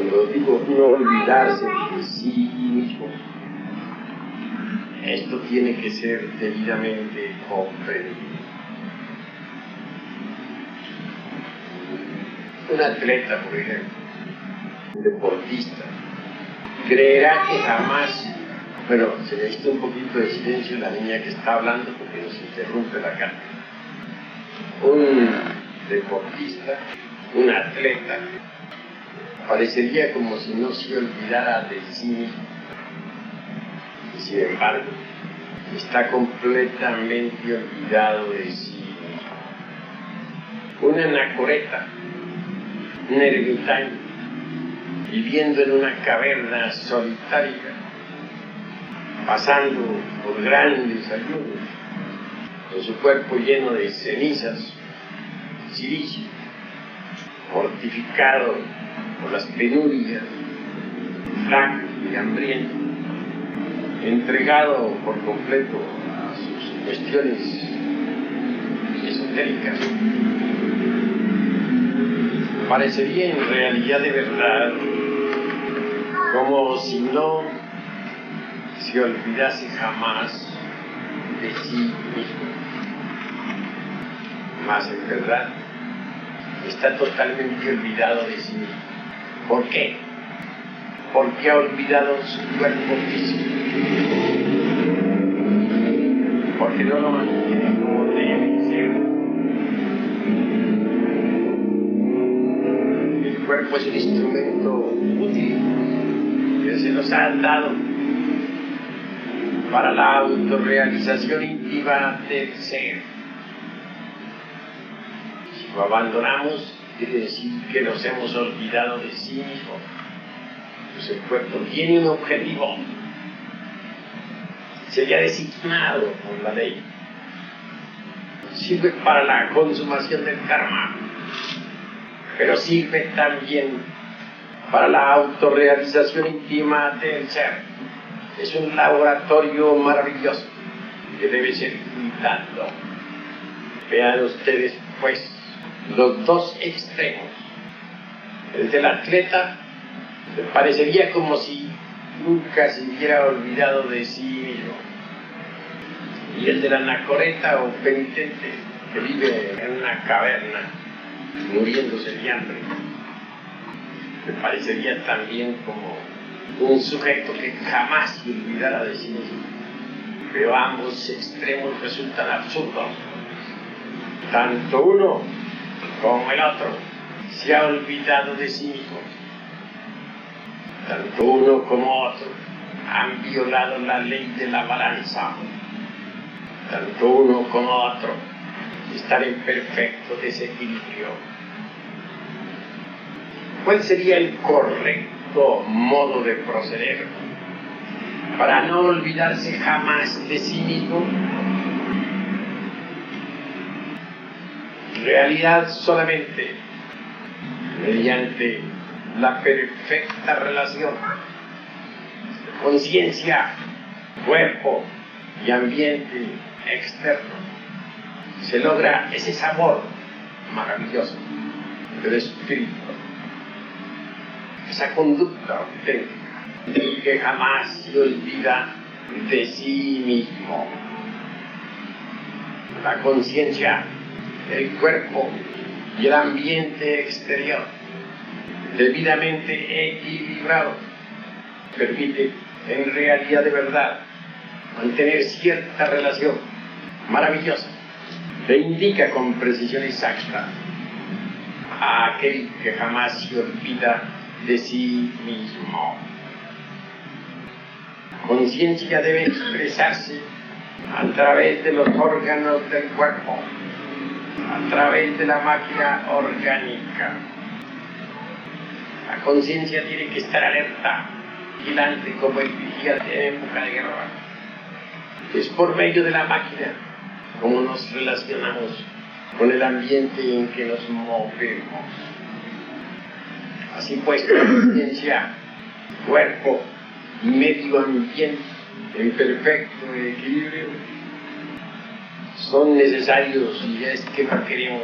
Cuando digo no olvidarse de sí mismo, esto tiene que ser debidamente comprendido. Un atleta, por ejemplo, un deportista, creerá que jamás, bueno, se necesita un poquito de silencio en la niña que está hablando porque nos interrumpe la cara. Un deportista, un atleta, parecería como si no se olvidara de sí mismo. Y sin embargo, está completamente olvidado de sí mismo. Un anacoreta, un ermitaño, viviendo en una caverna solitaria, pasando por grandes ayunos, con su cuerpo lleno de cenizas, silicio, mortificado por las penurias, flaco y hambriento, entregado por completo a sus cuestiones esotéricas. Parecería en realidad de verdad como si no se olvidase jamás de sí mismo. Mas en verdad está totalmente olvidado de sí mismo. ¿Por qué? Porque ha olvidado su cuerpo físico. Porque no lo mantiene como debe ser. El cuerpo es un instrumento útil que se nos ha dado para la autorrealización íntima del ser. Si lo abandonamos, quiere decir que nos hemos olvidado de sí mismo. Pues el cuerpo tiene un objetivo, sería designado por la ley. Sirve para la consumación del karma, pero sirve también para la autorrealización íntima del ser. Es un laboratorio maravilloso que debe ser cuidado. Vean ustedes, pues, los dos extremos. El del atleta parecería como si nunca se hubiera olvidado de sí mismo. Y el del anacoreta o penitente que vive en una caverna, muriéndose de hambre, me parecería también como un sujeto que jamás se olvidara de sí mismo. Pero ambos extremos resultan absurdos. Tanto uno como el otro se ha olvidado de sí mismo. Tanto uno como otro han violado la ley de la balanza. Tanto uno como otro están en perfecto desequilibrio. ¿Cuál sería el correcto modo de proceder para no olvidarse jamás de sí mismo? En realidad, solamente mediante la perfecta relación de conciencia, cuerpo y ambiente externo se logra ese sabor maravilloso del espíritu, esa conducta auténtica que jamás se olvida de sí mismo. La conciencia, el cuerpo y el ambiente exterior debidamente equilibrado permite en realidad de verdad mantener cierta relación maravillosa que indica con precisión exacta a aquel que jamás se olvida de sí mismo. Conciencia debe expresarse a través de los órganos del cuerpo, a través de la máquina orgánica. La conciencia tiene que estar alerta, vigilante como el vigía en época de guerra. Es por medio de la máquina como nos relacionamos con el ambiente en que nos movemos. Así pues, la conciencia, cuerpo y medio ambiente en perfecto equilibrio son necesarios si es que no queremos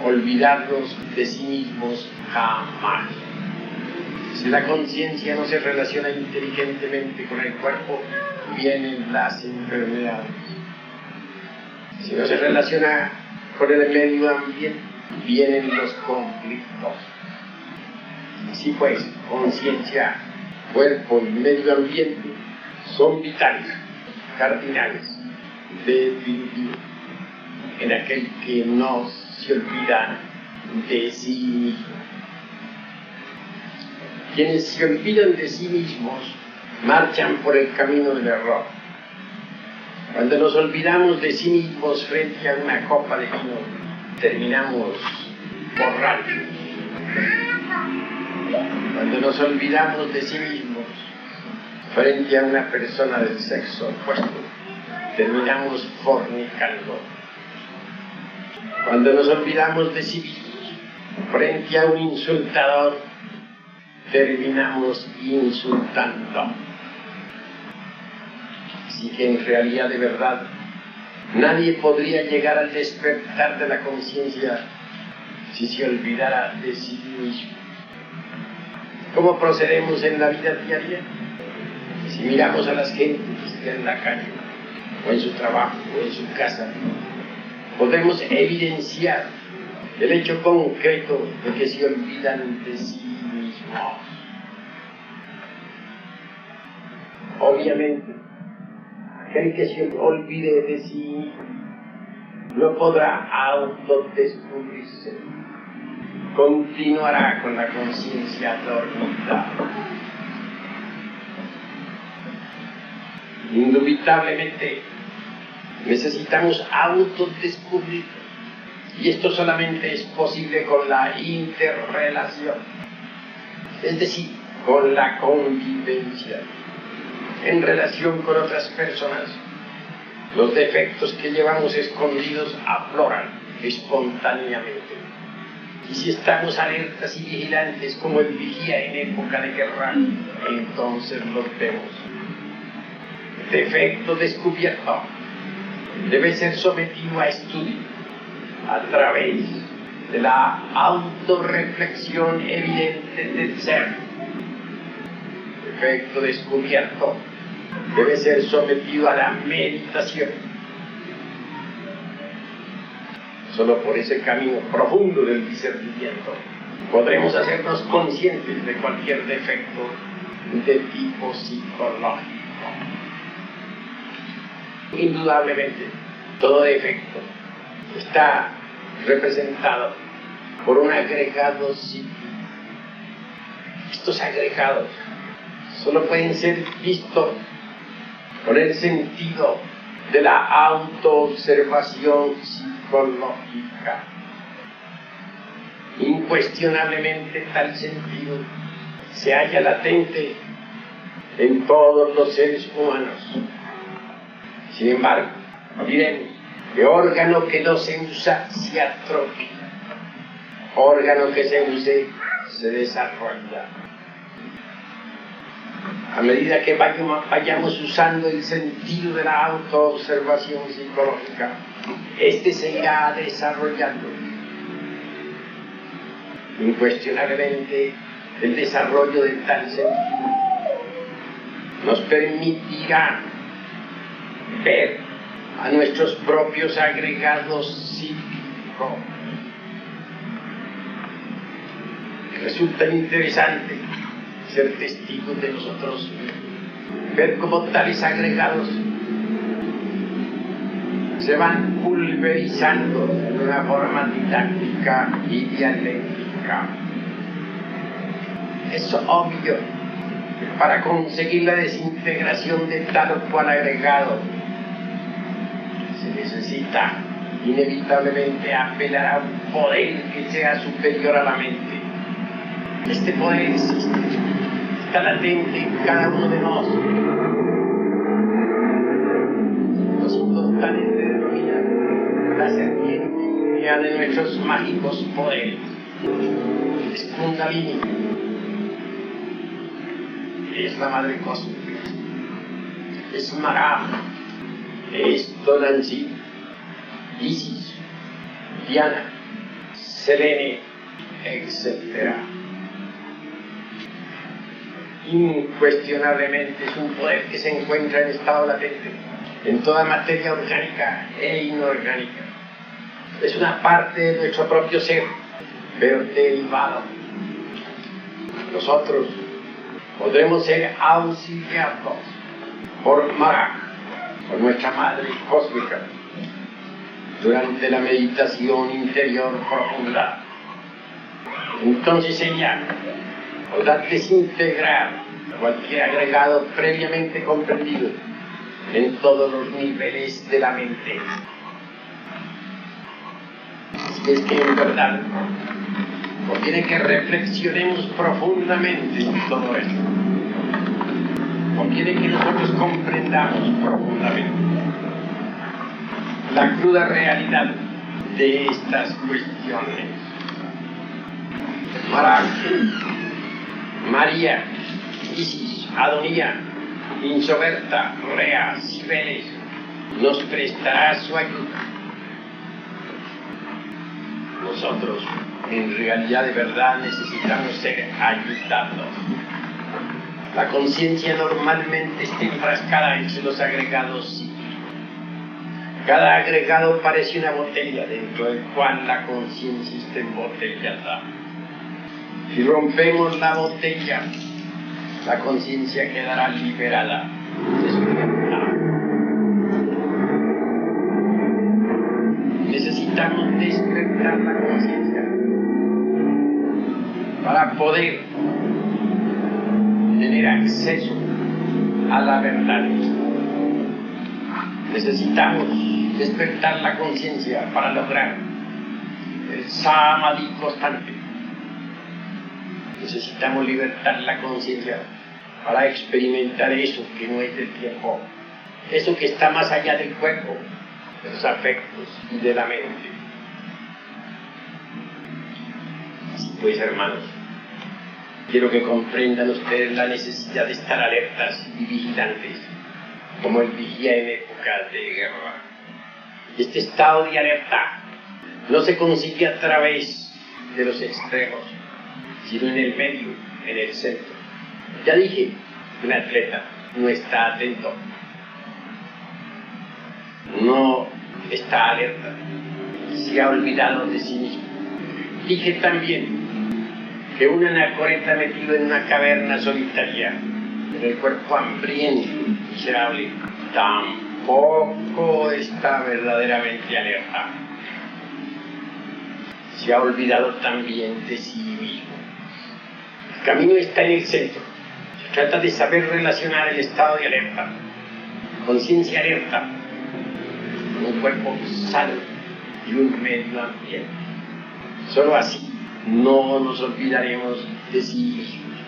olvidarnos de sí mismos jamás. Si la conciencia no se relaciona inteligentemente con el cuerpo, vienen las enfermedades. Si no se relaciona con el medio ambiente, vienen los conflictos. Así pues, conciencia, cuerpo y medio ambiente son vitales, cardinales, definitivos, en aquel que no se olvida de sí mismo. Quienes se olvidan de sí mismos marchan por el camino del error. Cuando nos olvidamos de sí mismos frente a una copa de vino, terminamos borrachos. Cuando nos olvidamos de sí mismos frente a una persona del sexo opuesto, terminamos fornicando. Cuando nos olvidamos de sí mismos frente a un insultador, terminamos insultando. Así que en realidad, de verdad, nadie podría llegar al despertar de la conciencia si se olvidara de sí mismo. ¿Cómo procedemos en la vida diaria? Si miramos a las gentes que están en la calle, o en su trabajo, o en su casa, podemos evidenciar el hecho concreto de que se olvidan de sí mismos. Obviamente, aquel que se olvide de sí mismo no podrá autodescubrirse, continuará con la conciencia dormida. Indubitablemente necesitamos autodescubrir, y esto solamente es posible con la interrelación, es decir, con la convivencia. En relación con otras personas, los defectos que llevamos escondidos afloran espontáneamente. Y si estamos alertas y vigilantes como el vigía en época de guerra, entonces los vemos. El defecto descubierto debe ser sometido a estudio a través de la autorreflexión evidente del ser. El defecto descubierto debe ser sometido a la meditación. Solo por ese camino profundo del discernimiento podremos hacernos conscientes de cualquier defecto de tipo psicológico. Indudablemente, todo defecto está representado por un agregado psíquico. Estos agregados solo pueden ser vistos con el sentido de la autoobservación psicológica. Incuestionablemente tal sentido se halla latente en todos los seres humanos. Sin embargo, diremos que órgano que no se usa se atrofia, órgano que se use se desarrolla. A medida que vayamos usando el sentido de la autoobservación psicológica, este se irá desarrollando. Incuestionablemente, el desarrollo de tal sentido nos permitirá ver a nuestros propios agregados psíquicos. Resulta interesante ser testigos de nosotros, ver cómo tales agregados se van pulverizando de una forma didáctica y dialéctica. Es obvio que para conseguir la desintegración de tal o cual agregado se necesita inevitablemente apelar a un poder que sea superior a la mente. Este poder existe, está latente en cada uno de nosotros. Los incontables denominan la serpiente de nuestros mágicos poderes. Es Kundalini, es la madre cósmica, es Mara, es Tonantzin, Isis, Diana, Selene, etc. incuestionablemente es un poder que se encuentra en estado latente en toda materia orgánica e inorgánica. Es una parte de nuestro propio ser, pero derivado. Nosotros podremos ser auxiliados por Marak, por nuestra Madre Cósmica, durante la meditación interior profunda. Entonces ella podrá desintegrar cualquier agregado previamente comprendido en todos los niveles de la mente. Si es que en verdad conviene que reflexionemos profundamente en todo esto. Conviene que nosotros comprendamos profundamente la cruda realidad de estas cuestiones. Marak, María, Isis, Adonía, Insoberta, Rea, Cibeles, nos prestará su ayuda. Nosotros, en realidad de verdad, necesitamos ser ayudados. La conciencia normalmente está enfrascada entre los agregados psíquicos. Cada agregado parece una botella dentro del cual la conciencia está embotellada. Si rompemos la botella, la conciencia quedará liberada de su libertad. Necesitamos despertar la conciencia para poder tener acceso a la verdad. Necesitamos despertar la conciencia para lograr el samadhi constante. Necesitamos libertar la conciencia para experimentar eso que no es del tiempo, eso que está más allá del cuerpo, de los afectos y de la mente. Así pues, hermanos, quiero que comprendan ustedes la necesidad de estar alertas y vigilantes, como el vigía en épocas de guerra. Este estado de alerta no se consigue a través de los extremos, sino en el medio, en el centro. Ya dije, un atleta no está atento, no está alerta, se ha olvidado de sí mismo. Dije también que un anacoreta metido en una caverna solitaria, en el cuerpo hambriento y miserable, tampoco está verdaderamente alerta. Se ha olvidado también de sí mismo. El camino está en el centro. Se trata de saber relacionar el estado de alerta, conciencia alerta, con un cuerpo sano y un medio ambiente. Solo así no nos olvidaremos de sí mismos.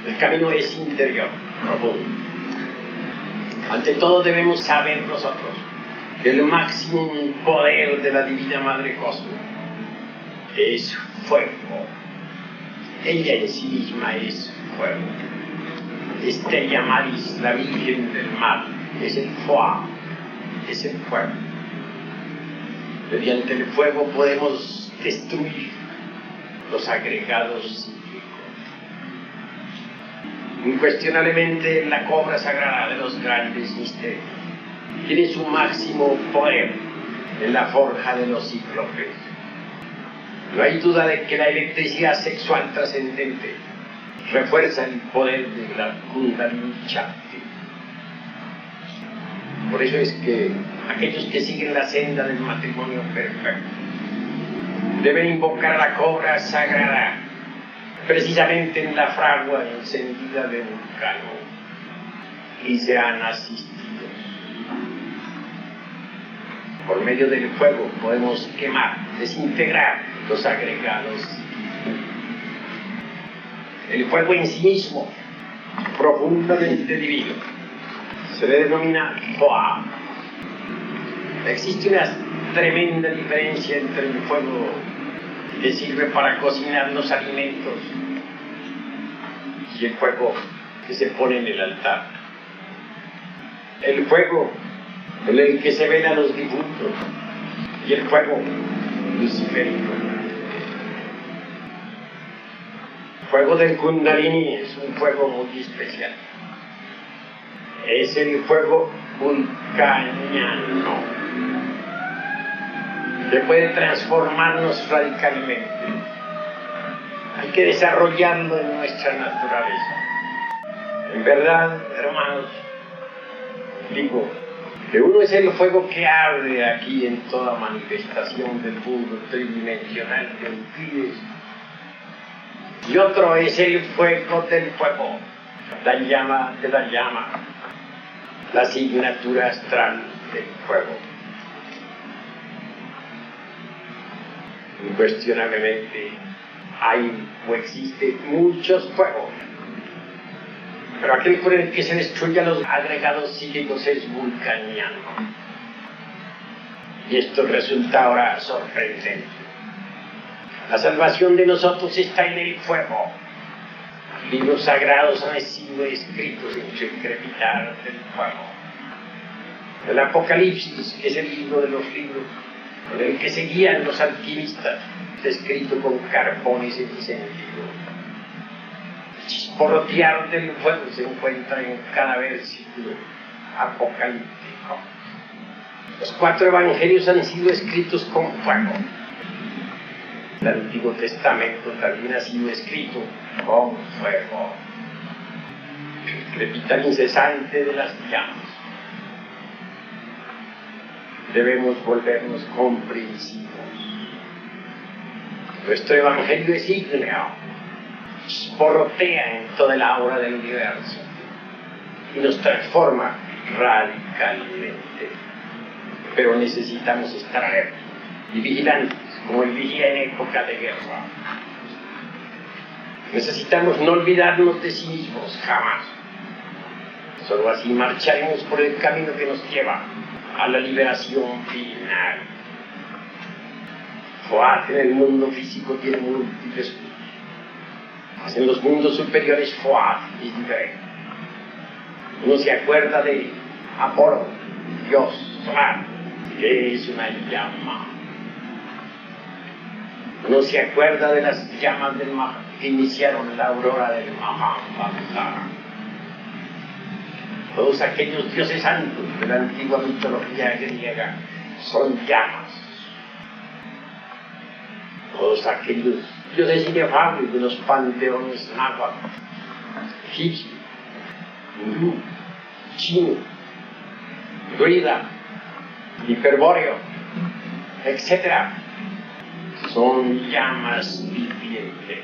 El camino es interior, profundo. Ante todo debemos saber nosotros que el máximo poder de la Divina Madre Cósmica es fuego. Ella en sí misma es fuego. Estrella Maris, la Virgen del Mar, es el fuego, es el fuego. Mediante el fuego podemos destruir los agregados psíquicos. Incuestionablemente la cobra sagrada de los grandes misterios tiene su máximo poder en la forja de los cíclopes. No hay duda de que la electricidad sexual trascendente refuerza el poder de la Kundalini Shakti. Por eso es que aquellos que siguen la senda del matrimonio perfecto deben invocar a la cobra sagrada precisamente en la fragua encendida de Vulcano y serán asistidos. Por medio del fuego podemos quemar, desintegrar los agregados. El fuego en sí mismo, profundamente divino, se le denomina Hoa. Existe una tremenda diferencia entre el fuego que sirve para cocinar los alimentos y el fuego que se pone en el altar. El fuego en el que se ven a los difuntos y el fuego luciférico. fuego del Kundalini es un fuego muy especial. Es el fuego vulcaniano, que puede transformarnos radicalmente. Hay que desarrollarlo en nuestra naturaleza. En verdad, hermanos, digo que uno es el fuego que arde aquí en toda manifestación del mundo tridimensional de Euclides, y otro es el fuego del fuego, la llama de la llama, la asignatura astral del fuego. Incuestionablemente hay o existen muchos fuegos, pero aquel por el que se destruyen los agregados psíquicos es vulcaniano. Y esto resulta ahora sorprendente. La salvación de nosotros está en el fuego. Libros sagrados han sido escritos en el crepitar del fuego. El Apocalipsis, que es el libro de los libros, en el que se guían los alquimistas, está escrito con carbones encendidos. El chisporrotear del fuego se encuentra en cada versículo apocalíptico. Los 4 evangelios han sido escritos con fuego. El Antiguo Testamento también ha sido escrito con fuego. El crepitar incesante de las llamas. Debemos volvernos comprensivos. Nuestro evangelio es ígneo, chisporrotea en toda el aura del universo y nos transforma radicalmente. Pero necesitamos estar alertas y vigilantes, como el vigía en época de guerra. Necesitamos no olvidarnos de sí mismos, jamás. Solo así marcharemos por el camino que nos lleva a la liberación final. Fuat en el mundo físico tiene múltiples usos. En los mundos superiores Fuat es diferente. Uno se acuerda de Apolo, Dios solar, que es una llama. Uno se acuerda de las llamas del que iniciaron la aurora del Mahabharata. Todos aquellos dioses santos de la antigua mitología griega son llamas. Todos aquellos dioses inefables de los panteones náhuatl, egipcio, hindú, chino, druida, hiperbóreo, etc. son llamas vivientes.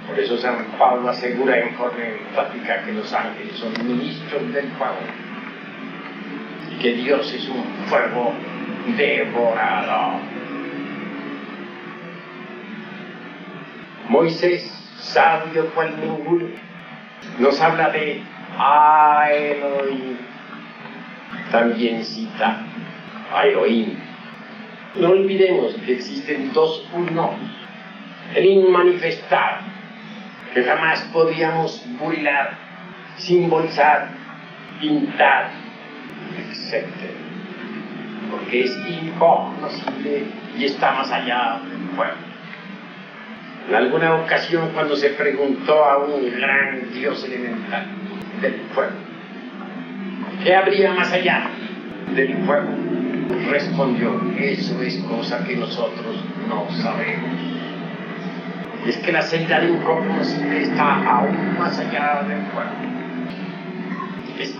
Por eso San Pablo asegura en forma enfática que los ángeles son ministros del fuego y que Dios es un fuego devorador. Moisés, sabio cual ninguno, nos habla de Elohim. También cita a Elohim. No olvidemos que existen 2 unos, el inmanifestar, que jamás podríamos burilar, simbolizar, pintar, etc. Porque es incognoscible y está más allá del fuego. En alguna ocasión, cuando se preguntó a un gran dios elemental del fuego, ¿qué habría más allá del fuego? Respondió: eso es cosa que nosotros no sabemos. Y es que la celda de incognoscible está aún más allá del fuego. Es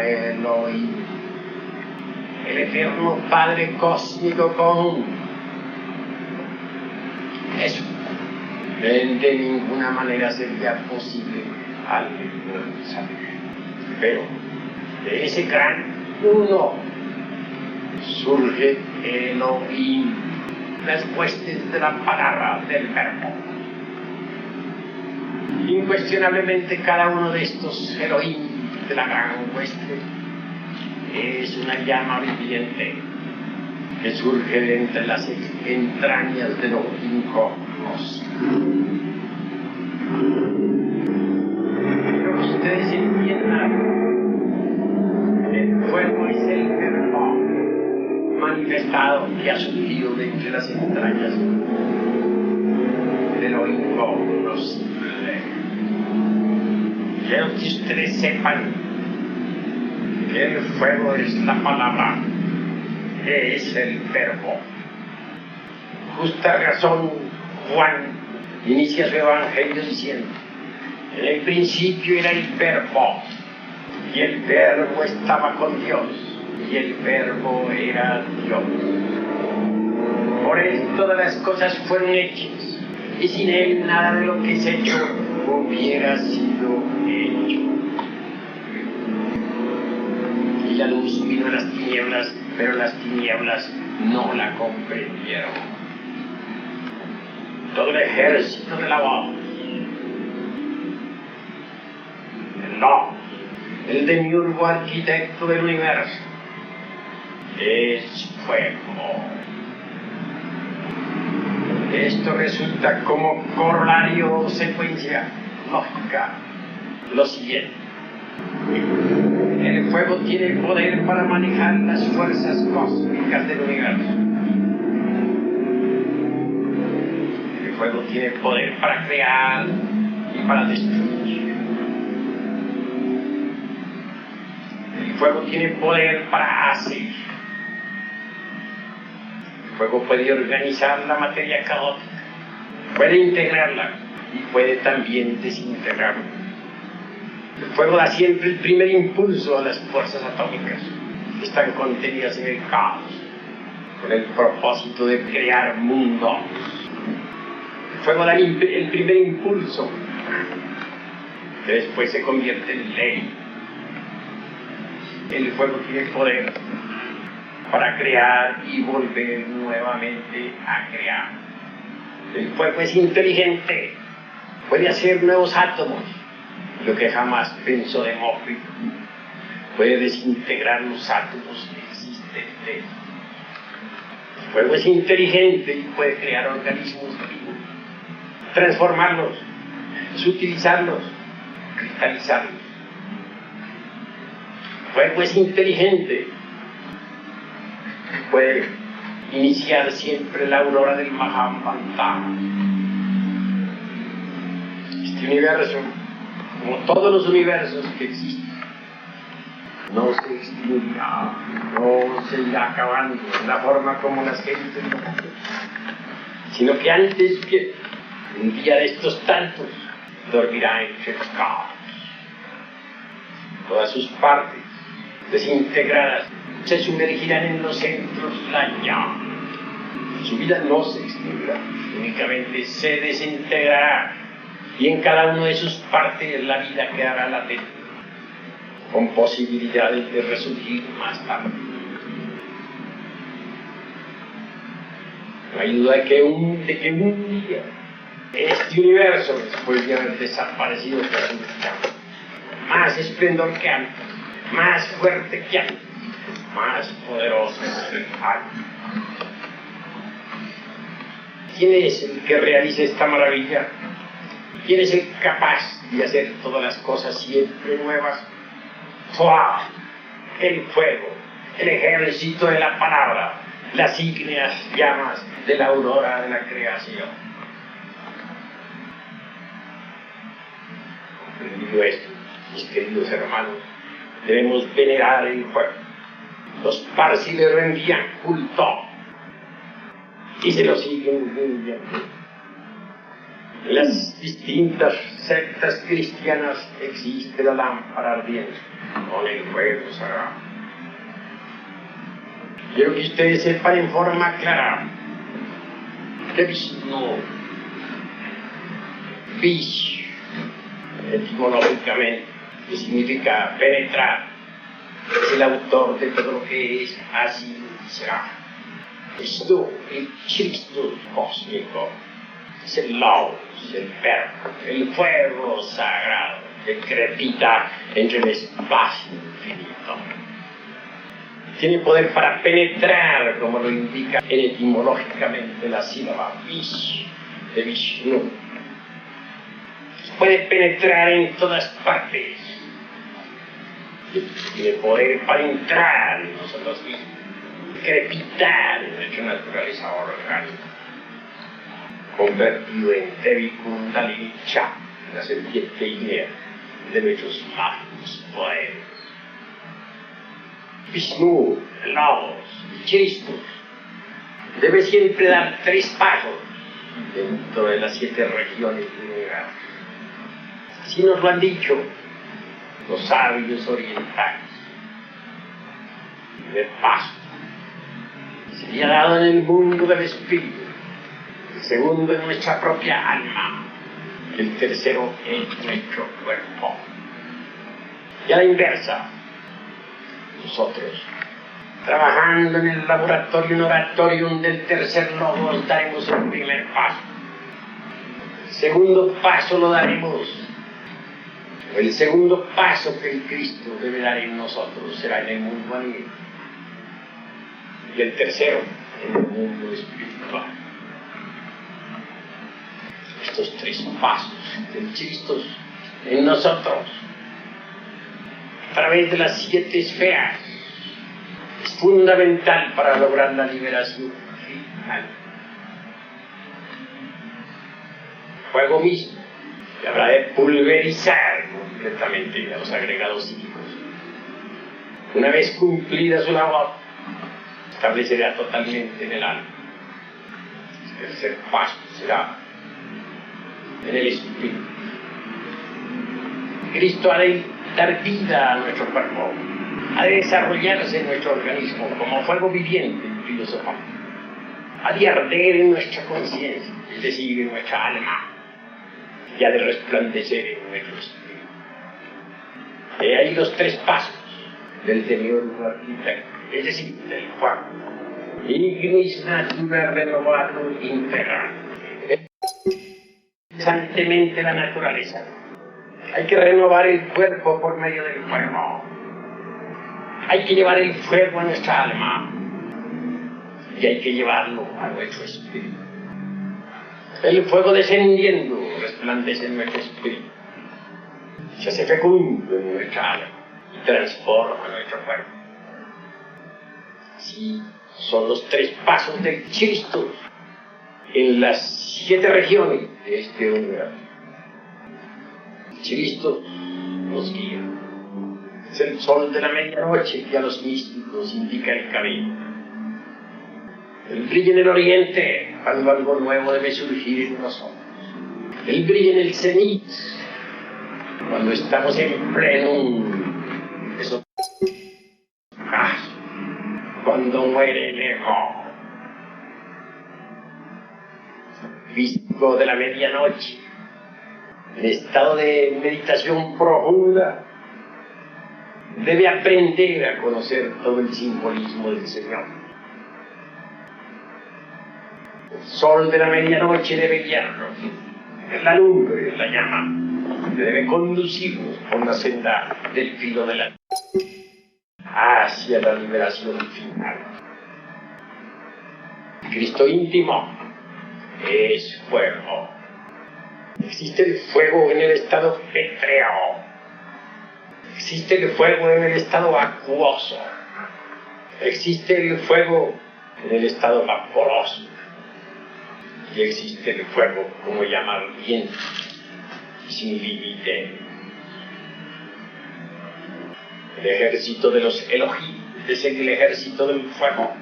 Elohim, el eterno Padre cósmico común. Eso de ninguna manera sería posible alcanzar. Pero de ese gran uno surge Elohim, las huestes de la palabra del verbo. Incuestionablemente cada uno de estos Elohim de la gran hueste es una llama viviente que surge de entre las entrañas de lo incognoscible. Pero ustedes entiendan, el fuego es el verbo manifestado que ha surgido de entre las entrañas de lo incognoscible. fuego no simple. Quiero que ustedes sepan que el fuego es la palabra, es el verbo. Justa razón, Juan inicia su evangelio diciendo: en el principio era el verbo, y el verbo estaba con Dios, y el verbo era Dios. Por él todas las cosas fueron hechas, y sin él nada de lo que es hecho hubiera sido hecho. Y la luz vino a las tinieblas, pero las tinieblas no la comprendieron. Todo el ejército de la voz, el demiurgo arquitecto del universo, es fuego. Esto resulta como corolario o secuencia lógica lo siguiente: el fuego tiene poder para manejar las fuerzas cósmicas del universo. El fuego tiene poder para crear y para destruir. El fuego tiene poder para hacer. El fuego puede organizar la materia caótica, puede integrarla y puede también desintegrarla. El fuego da siempre el primer impulso a las fuerzas atómicas que están contenidas en el caos, con el propósito de crear mundos. El fuego da el primer impulso, que después se convierte en ley. El fuego tiene poder para crear y volver nuevamente a crear. El fuego es inteligente, puede hacer nuevos átomos, lo que jamás pensó Demócrito. Puede desintegrar los átomos existentes. El fuego es inteligente y puede crear organismos vivos, transformarlos, sutilizarlos, cristalizarlos. El fuego es inteligente, puede iniciar siempre la aurora del Mahabharata. Este universo, como todos los universos que existen, no se extinguirá, no se irá acabando en la forma como las gentes lo hacen, sino que antes que un día de estos tantos dormirá entre los caos. Todas sus partes desintegradas se sumergirán en los centros de la llama. Su vida no se extinguirá, únicamente se desintegrará, y en cada una de sus partes la vida quedará latente, con posibilidades de resurgir más tarde. No hay duda de que un día este universo, después de haber desaparecido, resurgirá más esplendor que antes, más fuerte que antes, más poderoso que antes. ¿Quién es el que realiza esta maravilla? ¿Quién es el capaz de hacer todas las cosas siempre nuevas? ¡Fua! El fuego, el ejército de la palabra, las ígneas llamas de la aurora de la creación. Comprendido esto, mis queridos hermanos, debemos venerar el fuego. Los parsis le rendían culto y se lo siguen rindiendo. En las distintas sectas cristianas existe la lámpara ardiente con el fuego sagrado. Quiero que ustedes sepan en forma clara que Vishnu, etimológicamente, que significa penetrar, es el autor de todo lo que es, así será. Vishnu, el Cristo cósmico, es el logos, el verbo, el fuego sagrado que crepita entre el espacio infinito. Tiene poder para penetrar, como lo indica etimológicamente la sílaba Vish, de Vishnu. Puede penetrar en todas partes. Tiene poder para entrar en nosotros mismos, crepitar en nuestra naturaleza orgánica. convertido en Devi Kundalini Chakra, la serpiente idea de nuestros mágicos poderes. Vishnu, Logos y Cristo debe siempre dar 3 pasos dentro de las 7 regiones del universo. Así nos lo han dicho los sabios orientales. El primer paso sería dado en el mundo del espíritu, el segundo en nuestra propia alma, y el tercero en nuestro cuerpo. Y a la inversa, nosotros, trabajando en el laboratorio oratorium del tercer logos, daremos el primer paso. El segundo paso lo daremos. El segundo paso que el Cristo debe dar en nosotros será en el mundo animal. Y el tercero, en el mundo espiritual. Estos 3 pasos del Cristo en nosotros, a través de las 7 esferas, es fundamental para lograr la liberación final. El fuego mismo que habrá de pulverizar completamente a los agregados psíquicos. Una vez cumplida su labor, establecerá totalmente en el alma. El tercer paso será en el espíritu. Cristo ha de dar vida a nuestro cuerpo, ha de desarrollarse en nuestro organismo como fuego viviente y filosofal, ha de arder en nuestra conciencia, es decir, en nuestra alma, y ha de resplandecer en nuestro espíritu. He ahí los 3 pasos del demiurgo arquitecto, es decir, del fuego. Ignis natura renovado integral. Constantemente la naturaleza. Hay que renovar el cuerpo por medio del fuego. Hay que llevar el fuego a nuestra alma. Y hay que llevarlo a nuestro espíritu. El fuego descendiendo resplandece en nuestro espíritu. Se hace fecundo en nuestra alma y transforma nuestro cuerpo. Así son los 3 pasos del Cristo en las 7 regiones de este universo. Cristo nos guía. Es el sol de la medianoche que a los místicos indica el camino. El brillo en el oriente cuando algo nuevo debe surgir en nosotros. El brillo en el cenit cuando estamos en pleno eso, cuando muere el ego. Místico de la medianoche, en estado de meditación profunda, debe aprender a conocer todo el simbolismo del Señor. El sol de la medianoche debe guiarnos, la lumbre, la llama, que debe conducirnos por la senda del filo de la hacia la liberación final. Cristo íntimo es fuego. Existe el fuego en el estado pétreo. Existe el fuego en el estado acuoso. Existe el fuego en el estado vaporoso. Y existe el fuego, como llamar bien, sin límite. El ejército de los Elohim es el ejército del fuego.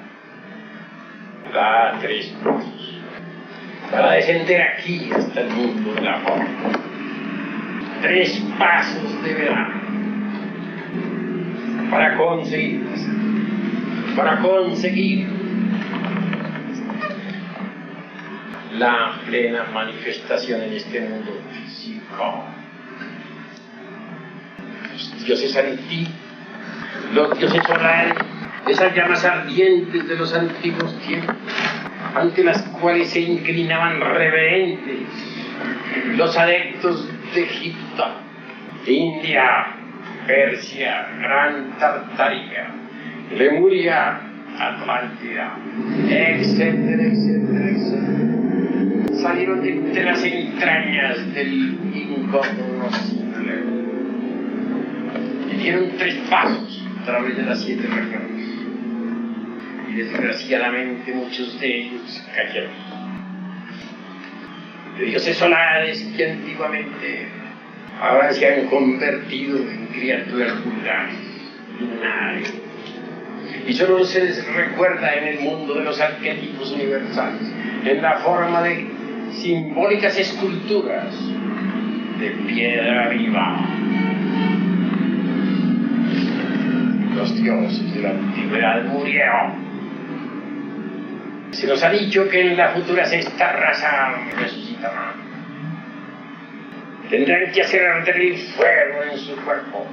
Da 3 pasos para descender aquí hasta el mundo del amor. 3 pasos debe dar para conseguir la plena manifestación en este mundo físico. Los dioses antiguos, los dioses solares, esas llamas ardientes de los antiguos tiempos, ante las cuales se inclinaban reverentes los adeptos de Egipto, India, Persia, Gran Tartaria, Lemuria, Atlántida, etcétera, etcétera, etcétera. Salieron de las entrañas del incognoscible y dieron 3 pasos a través de las 7 regiones. Y desgraciadamente muchos de ellos cayeron. de dioses solares que antiguamente ahora se han convertido en criaturas vulgares, lunares. Y solo se les recuerda en el mundo de los arquetipos universales, en la forma de simbólicas esculturas de piedra viva. Los dioses de la antigüedad murieron. Se nos ha dicho que en la futura sexta raza resucitarán. Tendrán que hacer arder el fuego en su cuerpo,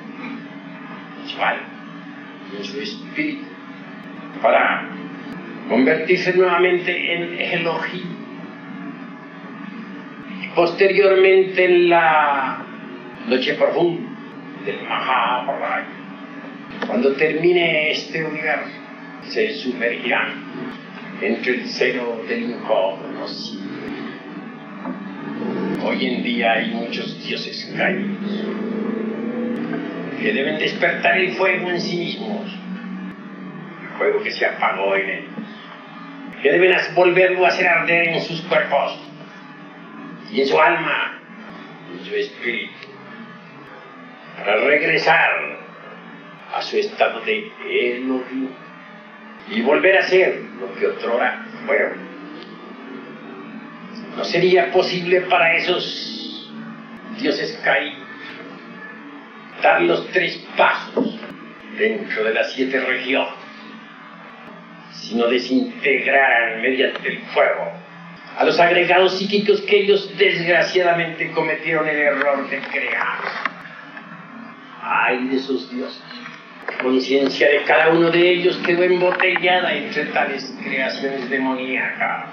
en su alma, en su espíritu, para convertirse nuevamente en Elohim. Y posteriormente en la noche profunda del Mahabharata, cuando termine este universo, se sumergirán entre el seno del incognoscible. Hoy en día hay muchos dioses caídos que deben despertar el fuego en sí mismos, el fuego que se apagó en ellos, que deben volverlo a hacer arder en sus cuerpos y en su alma, en su espíritu, para regresar a su estado de Elohim y volver a ser lo que otrora fueron. ¿No sería posible para esos dioses caídos dar los 3 pasos dentro de las 7 regiones, sino desintegraran mediante el fuego a los agregados psíquicos que ellos desgraciadamente cometieron el error de crear? ¡Ay de esos dioses! La conciencia de cada uno de ellos quedó embotellada entre tales creaciones demoníacas,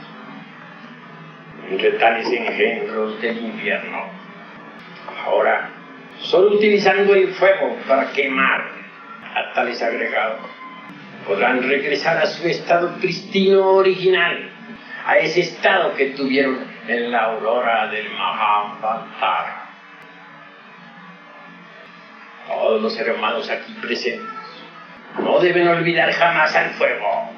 entre tales engendros del infierno. Ahora, solo utilizando el fuego para quemar a tales agregados, podrán regresar a su estado pristino original, a ese estado que tuvieron en la aurora del Mahabharata. Todos los hermanos aquí presentes no deben olvidar jamás al fuego.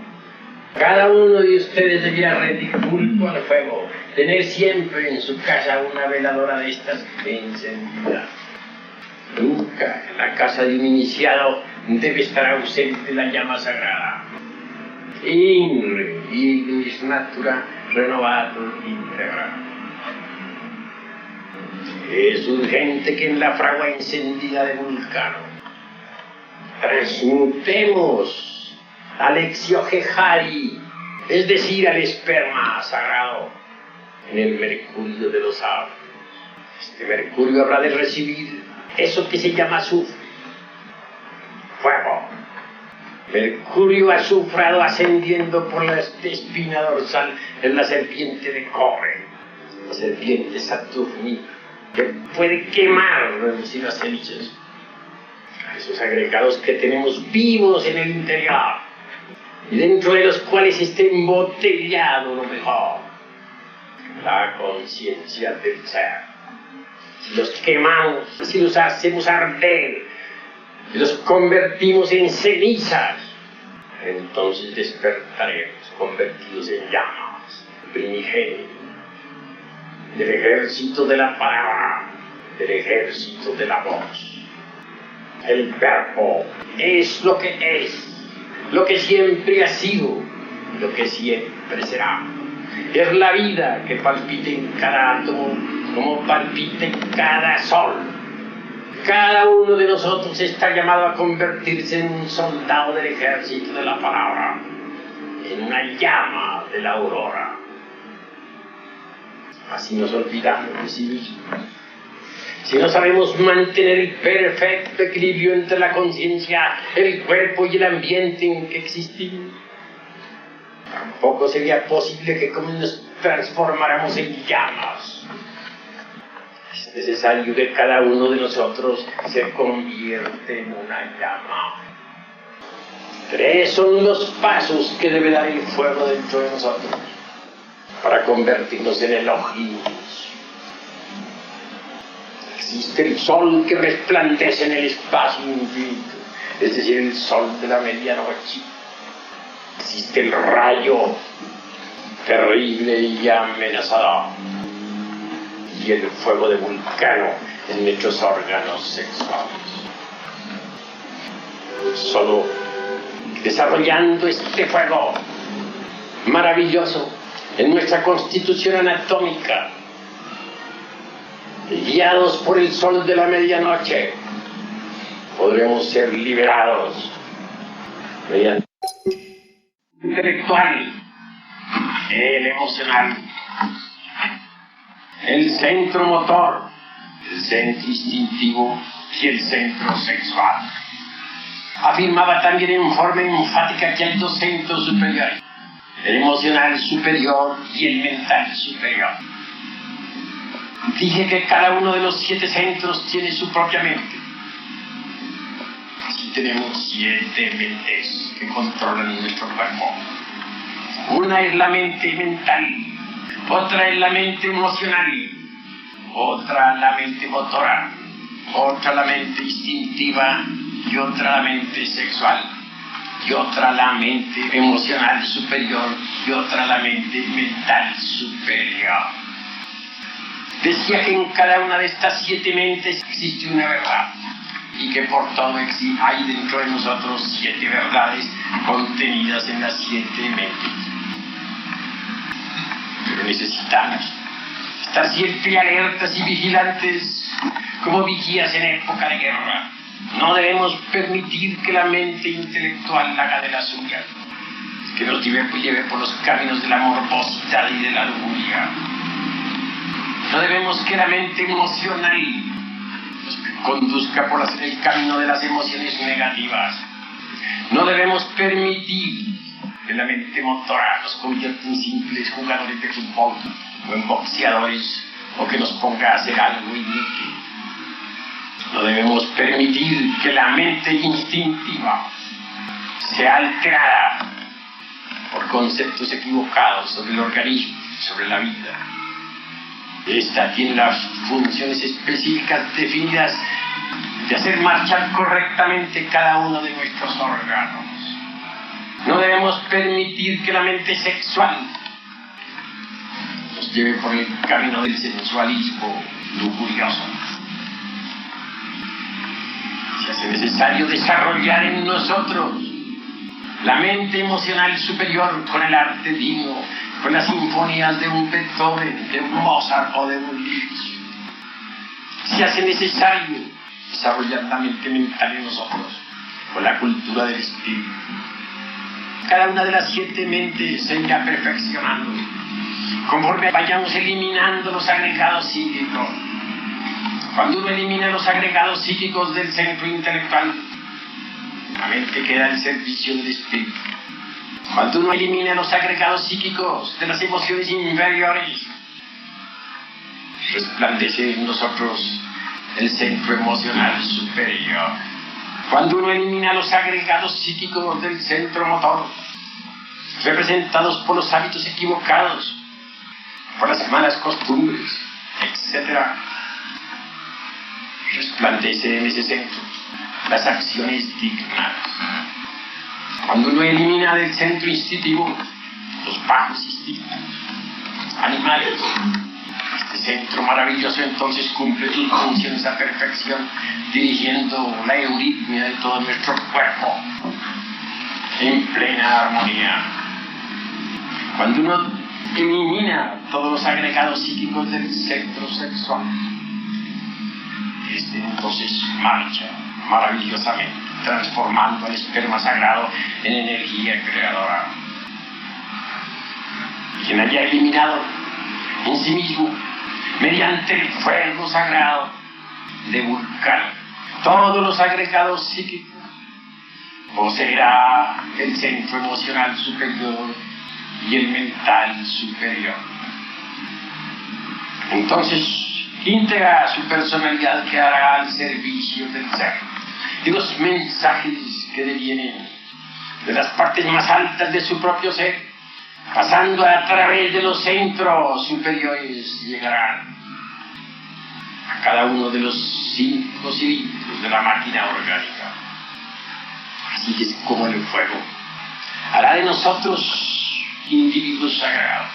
Cada uno de ustedes debería rendir culto al fuego, tener siempre en su casa una veladora de estas encendida. Nunca en la casa de un iniciado debe estar ausente la llama sagrada. Inre, ignis natura, renovatur integra. Es urgente que en la fragua encendida de Vulcano transmutemos al Exiohejari, es decir, al esperma sagrado, en el mercurio de los árboles. Este mercurio habrá de recibir eso que se llama azufre, fuego. Mercurio azufrado ascendiendo por la espina dorsal en la serpiente de cobre, la serpiente saturnina, que puede quemar, reducir las cenizas a esos agregados que tenemos vivos en el interior y dentro de los cuales está embotellado lo mejor, la conciencia del ser. Si los quemamos, si los hacemos arder, si los convertimos en cenizas, entonces despertaremos convertidos en llamas primigenias del ejército de la palabra, del ejército de la voz. El verbo es lo que es, lo que siempre ha sido, lo que siempre será. Es la vida que palpita en cada átomo, como palpita en cada sol. Cada uno de nosotros está llamado a convertirse en un soldado del ejército de la palabra, en una llama de la aurora. Así nos olvidamos de sí mismos. Si no sabemos mantener el perfecto equilibrio entre la conciencia, el cuerpo y el ambiente en que existimos, tampoco sería posible que nos transformáramos en llamas. Es necesario que cada uno de nosotros se convierta en una llama. 3 son los pasos que debe dar el fuego dentro de nosotros para convertirnos en Elohim. Existe el sol que resplandece en el espacio infinito, es decir, el sol de la medianoche. Existe el rayo terrible y amenazador, y el fuego de Vulcano en nuestros órganos sexuales. Solo desarrollando este fuego maravilloso en nuestra constitución anatómica, guiados por el sol de la medianoche, podremos ser liberados mediante el intelectual, el emocional, el centro motor, el centro instintivo y el centro sexual. Afirmaba también en forma enfática que hay dos centros superiores, el emocional superior y el mental superior. Dije que cada uno de los 7 centros tiene su propia mente. Así tenemos 7 mentes que controlan nuestro cuerpo. Una es la mente mental, otra es la mente emocional, otra la mente motora, otra la mente instintiva y otra la mente sexual, y otra la mente emocional superior y otra la mente mental superior. Decía que en cada una de estas 7 mentes existe una verdad y que por todo hay dentro de nosotros 7 verdades contenidas en las 7 mentes. Pero necesitamos estar siempre alertas y vigilantes como vigías en época de guerra. No debemos permitir que la mente intelectual haga de la suya, que nos lleve por los caminos de la morbosidad y de la lujuria. No debemos que la mente emocional nos conduzca por el camino de las emociones negativas. No debemos permitir que la mente motora nos convierta en simples jugadores de fútbol o en boxeadores, o que nos ponga a hacer algo inútil. No debemos permitir que la mente instintiva sea alterada por conceptos equivocados sobre el organismo, sobre la vida. Esta tiene las funciones específicas definidas de hacer marchar correctamente cada uno de nuestros órganos. No debemos permitir que la mente sexual nos lleve por el camino del sensualismo lujurioso. Se hace necesario desarrollar en nosotros la mente emocional superior con el arte divino, con las sinfonías de un Beethoven, de un Mozart o de un Liszt. Se hace necesario desarrollar la mente mental en nosotros con la cultura del espíritu. Cada una de las 7 mentes se irá perfeccionando conforme vayamos eliminando los agregados psíquicos. Cuando uno elimina los agregados psíquicos del centro intelectual, la mente queda al servicio del espíritu. Cuando uno elimina los agregados psíquicos de las emociones inferiores, resplandece en nosotros el centro emocional superior. Cuando uno elimina los agregados psíquicos del centro motor, representados por los hábitos equivocados, por las malas costumbres, etc., resplandece en ese centro las acciones dignas. Cuando uno elimina del centro instintivo los bajos instintos animales, este centro maravilloso entonces cumple sus funciones a perfección, dirigiendo la euritmia de todo nuestro cuerpo en plena armonía. Cuando uno elimina todos los agregados psíquicos del centro sexual, este entonces marcha maravillosamente, transformando al esperma sagrado en energía creadora. Quien haya eliminado en sí mismo, mediante el fuego sagrado de Vulcano, todos los agregados psíquicos, poseerá el centro emocional superior y el mental superior. Entonces, íntegra su personalidad quedará al servicio del ser y los mensajes que devienen de las partes más altas de su propio ser, pasando a través de los centros superiores, llegarán a cada uno de los 5 cilindros de la máquina orgánica. Así que es como el fuego hará de nosotros individuos sagrados,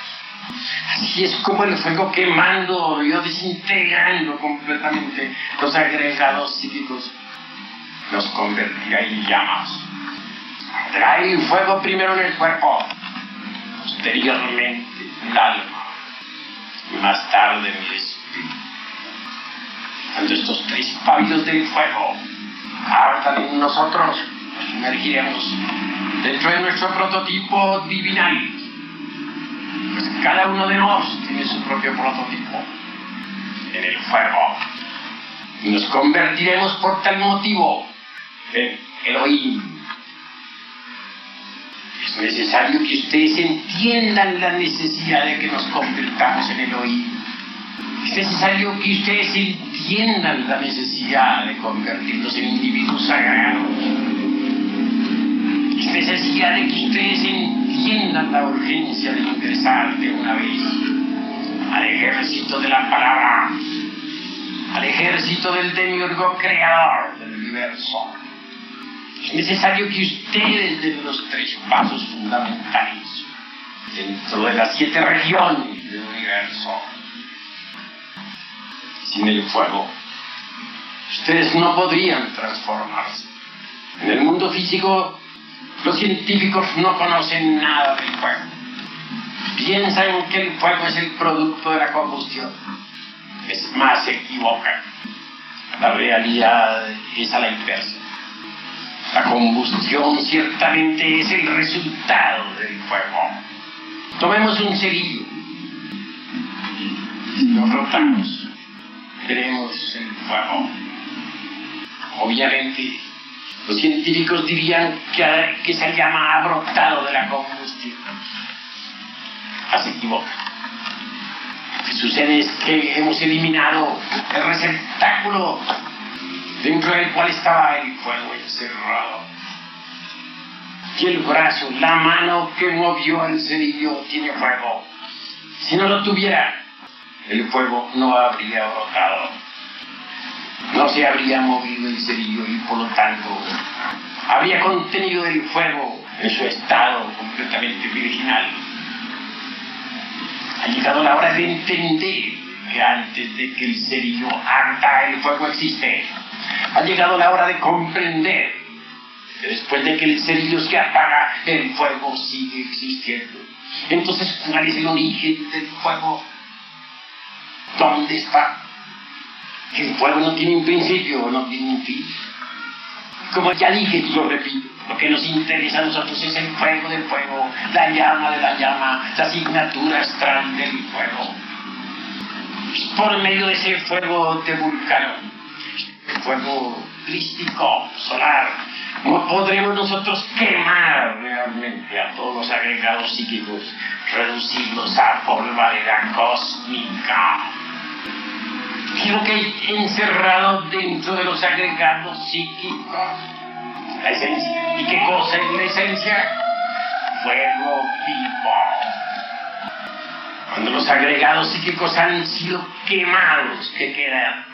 Así es como el fuego quemando y desintegrando completamente los agregados psíquicos nos convertirá en llamas. Trae el fuego primero en el cuerpo, posteriormente en el alma y más tarde en el espíritu. Cuando estos tres pábilos del fuego ardan en nosotros, nos sumergiremos dentro de nuestro prototipo divinal. Pues cada uno de nosotros tiene su propio prototipo en el fuego. Y nos convertiremos por tal motivo en Elohim. Es necesario que ustedes entiendan la necesidad de que nos convirtamos en Elohim. Es necesario que ustedes entiendan la necesidad de convertirnos en individuos sagrados. Es necesidad de que ustedes entiendan la urgencia de ingresar de una vez al ejército de la palabra, al ejército del demiurgo creador del universo. Es necesario que ustedes den los tres pasos fundamentales dentro de las 7 regiones del universo. Sin el fuego, ustedes no podrían transformarse. En el mundo físico, los científicos no conocen nada del fuego. Piensan que el fuego es el producto de la combustión. Es más, se equivocan. La realidad es a la inversa. La combustión ciertamente es el resultado del fuego. Tomemos un cerillo. Si lo frotamos, veremos el fuego. Obviamente, los científicos dirían que se llama ha brotado de la combustión. Se equivocan. Lo que sucede es que hemos eliminado el receptáculo dentro del cual estaba el fuego encerrado. Y el brazo, la mano que movió el cerillo tiene fuego. Si no lo tuviera, el fuego no habría brotado. No se habría movido el cerillo y por lo tanto habría contenido el fuego en su estado completamente virginal. Ha llegado la hora de entender que antes de que el cerillo arda, el fuego existe. Ha llegado la hora de comprender que después de que el cerillo se apaga, el fuego sigue existiendo. Entonces, ¿cuál es el origen del fuego? ¿Dónde está? El fuego no tiene un principio, no tiene un fin. Como ya dije y lo repito, lo que nos interesa a nosotros es el fuego del fuego, la llama de la llama, la asignatura astral del fuego. Por medio de ese fuego de Vulcano, el fuego crístico, solar, no podremos nosotros quemar realmente a todos los agregados psíquicos, reducirlos a polvareda cósmica. ¿Qué es lo que hay encerrado dentro de los agregados psíquicos? La esencia. ¿Y qué cosa es la esencia? Fuego vivo. Cuando los agregados psíquicos han sido quemados, ¿qué queda?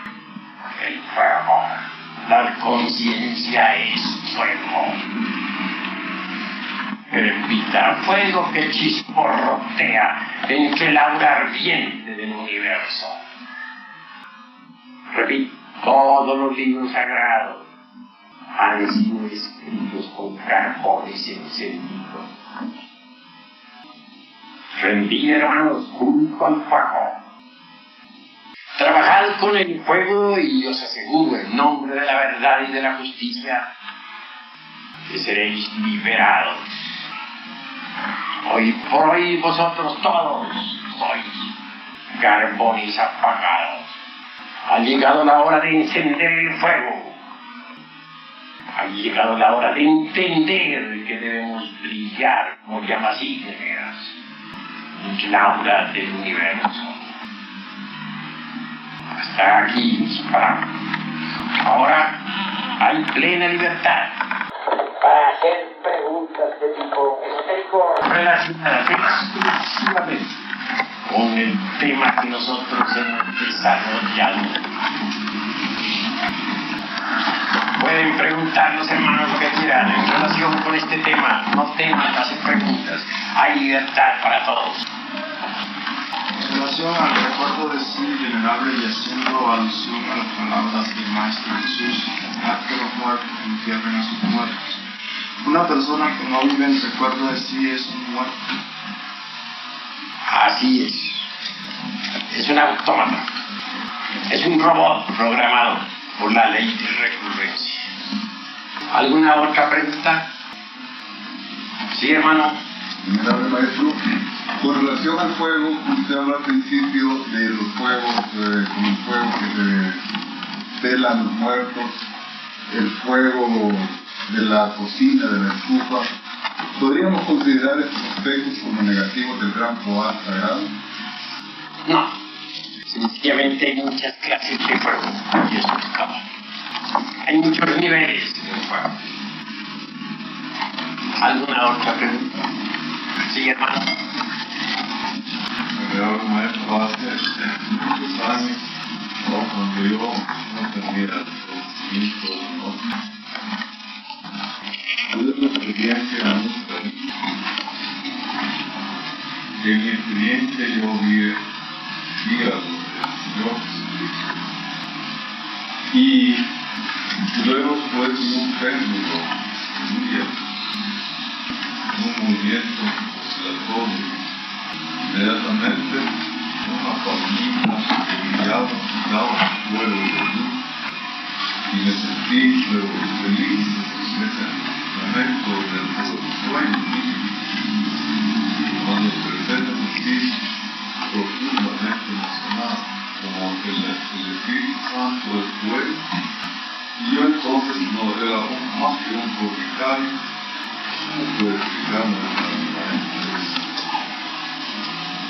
El fuego. La conciencia es fuego. Repita, fuego que chisporrotea entre el aura ardiente del universo. Repito, todos los libros sagrados han sido escritos con carbones encendidos. Rendid, hermanos, junto al fuego. Trabajad con el fuego y os aseguro, en nombre de la verdad y de la justicia, que seréis liberados. Hoy por hoy vosotros todos sois carbones apagados. Ha llegado la hora de encender el fuego. Ha llegado la hora de entender que debemos brillar como llamas ígneas en el aura del universo. Hasta aquí mis palabras. Ahora hay plena libertad para hacer preguntas de tipo esotérico relacionadas exclusivamente con el tema que nosotros hemos desarrollado. Pueden preguntar los hermanos lo que quieran en relación con este tema. No teman hacer preguntas. Hay libertad para todos. relación al recuerdo de sí venerable y haciendo alusión a las palabras del Maestro Jesús, haz que los muertos entierren a sus muertos. Una persona que no vive en recuerdo de sí es un muerto. Así es. Es un autómata. Es un robot programado por la ley de recurrencia. ¿Alguna otra pregunta? Sí, hermano. Venerable Maestro, con relación al fuego, usted habla al principio de los fuegos, con el fuego que se velan los muertos, el fuego de la cocina, de la estufa. ¿Podríamos considerar estos aspectos como negativos del gran poder sagrado? No. Sencillamente hay muchas clases de fuego y eso es cabal. Hay muchos niveles de fuego. ¿Alguna otra pregunta? Sí, hermano. Venerable Maestro, hace muchos años, cuando yo no tenía los conocimientos, tuve una experiencia muy feliz. En mi experiencia yo vi hígado del Señor y luego fue un péndulo un movimiento oscilatorio. Inmediatamente una palomita que brillaba daba fuego de luz y me sentí luego feliz en ese momento del sueño. Cuando desperté me sentí profundamente emocionado, como que el Espíritu Santo es fuego, y yo entonces no era más que un tropical. ¿Cómo puede explicarme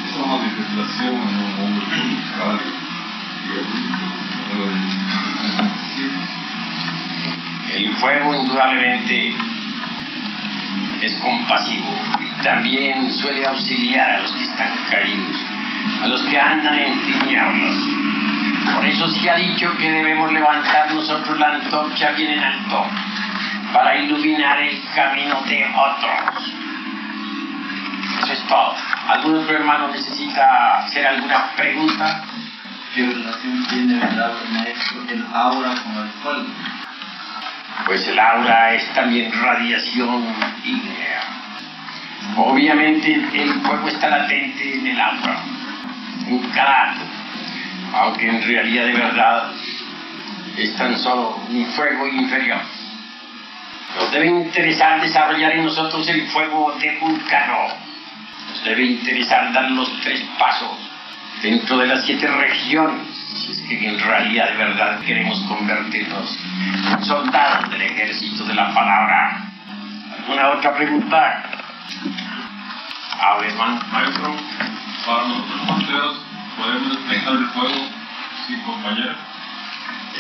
esa manifestación en un hombre tropical y El fuego indudablemente es compasivo y también suele auxiliar a los que están caídos, a los que andan en tinieblas. Por eso se ha dicho que debemos levantar nosotros la antorcha bien en alto para iluminar el camino de otros. Eso es todo. ¿Algún otro hermano necesita hacer alguna pregunta? ¿Qué relación tiene, verdad, Maestro, el aura con el fuego? Pues el aura es también radiación ígnea. Obviamente el fuego está latente en el aura, en cada átomo, aunque en realidad de verdad es tan solo un fuego inferior. Nos debe interesar desarrollar en nosotros el fuego de Vulcano. Nos debe interesar dar los 3 pasos dentro de las 7 regiones, si es que en realidad de verdad queremos convertirnos en soldados del ejército de la palabra. ¿Alguna otra pregunta? A ver, hermano. Maestro, para nosotros monteros, ¿podemos explicar el fuego sin compañero?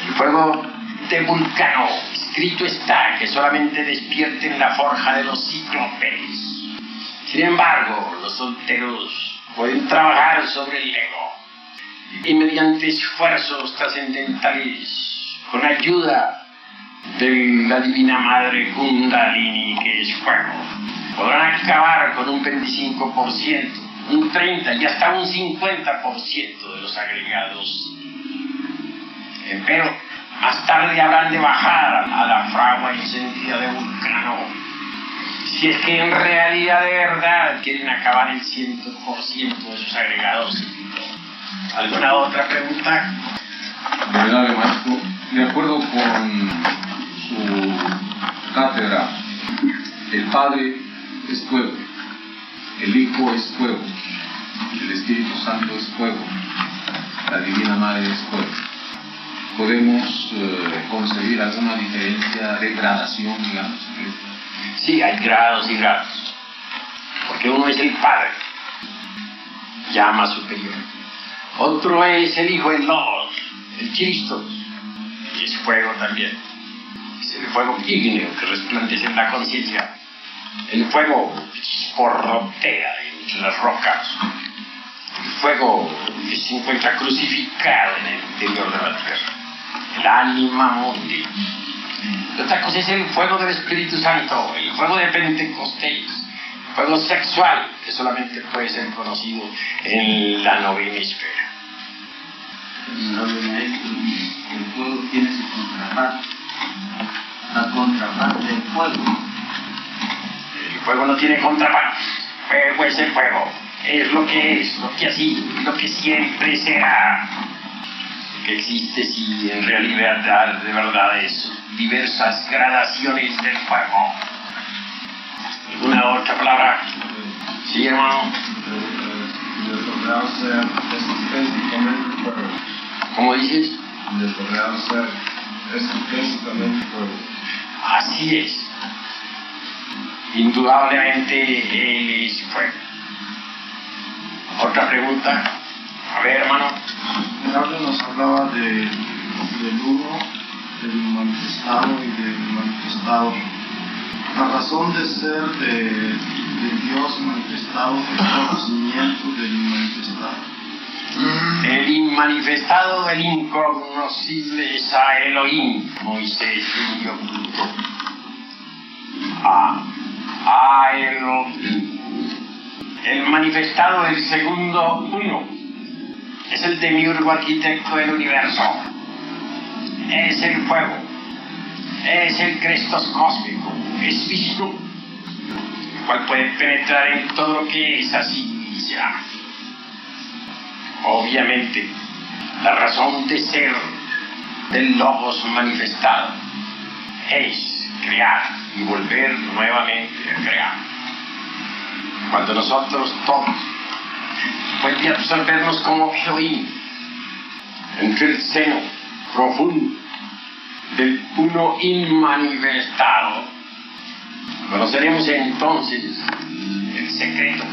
El fuego de Vulcano, escrito está que solamente despierte en la forja de los cíclopes. Sin embargo, los solteros pueden trabajar sobre el ego y mediante esfuerzos trascendentales, con ayuda de la Divina Madre Kundalini, que es fuego, podrán acabar con un 25%, un 30% y hasta un 50% de los agregados. Pero más tarde habrán de bajar a la fragua encendida de Vulcano, si es que en realidad de verdad quieren acabar el 100% de sus agregados. ¿Alguna otra pregunta? Venerable Maestro, de acuerdo con su cátedra, el Padre es fuego, el Hijo es fuego, el Espíritu Santo es fuego, la Divina Madre es fuego. ¿Podemos concebir alguna diferencia de gradación, digamos? Sí, hay grados y grados, porque uno es el Padre, llama superior. Otro es el Hijo, el Logos, el Cristo, y es fuego también. Es el fuego ígneo que resplandece en la conciencia. El fuego chisporrotea entre las rocas. El fuego que se encuentra crucificado en el interior de la tierra. El ánima mundi. Otra cosa es el fuego del Espíritu Santo, el fuego de Pentecostés. fuego sexual, que solamente puede ser conocido en la novena esfera. El fuego tiene su contraparte. La contraparte del fuego. El fuego no tiene contraparte. Fuego es el fuego. Es, lo que así, lo que siempre será. Que existe, sí, en realidad, de verdad, es diversas gradaciones del fuego. ¿Alguna otra palabra? Sí, hermano. El real ser es intrínsecamente fuego. ¿Cómo dices? El real ser es intrínsecamente fuego. Así es. Indudablemente él es fuego. ¿Otra pregunta? A ver, hermano. El audio nos hablaba del uno, del manifestado y del manifestado. La razón de ser de Dios manifestado es el conocimiento del inmanifestado. El inmanifestado, el incognoscible es a Elohim, Moisés envió. A Elohim. El manifestado, el segundo uno, es el demiurgo arquitecto del universo. Es el fuego. Es el Crestos cósmico. Es Vishnu, el cual puede penetrar en todo lo que es así y será. Obviamente, la razón de ser del Logos manifestado es crear y volver nuevamente a crear. Cuando nosotros todos puede absorbernos como Elohim entre el seno profundo del uno inmanifestado, conoceremos entonces el secreto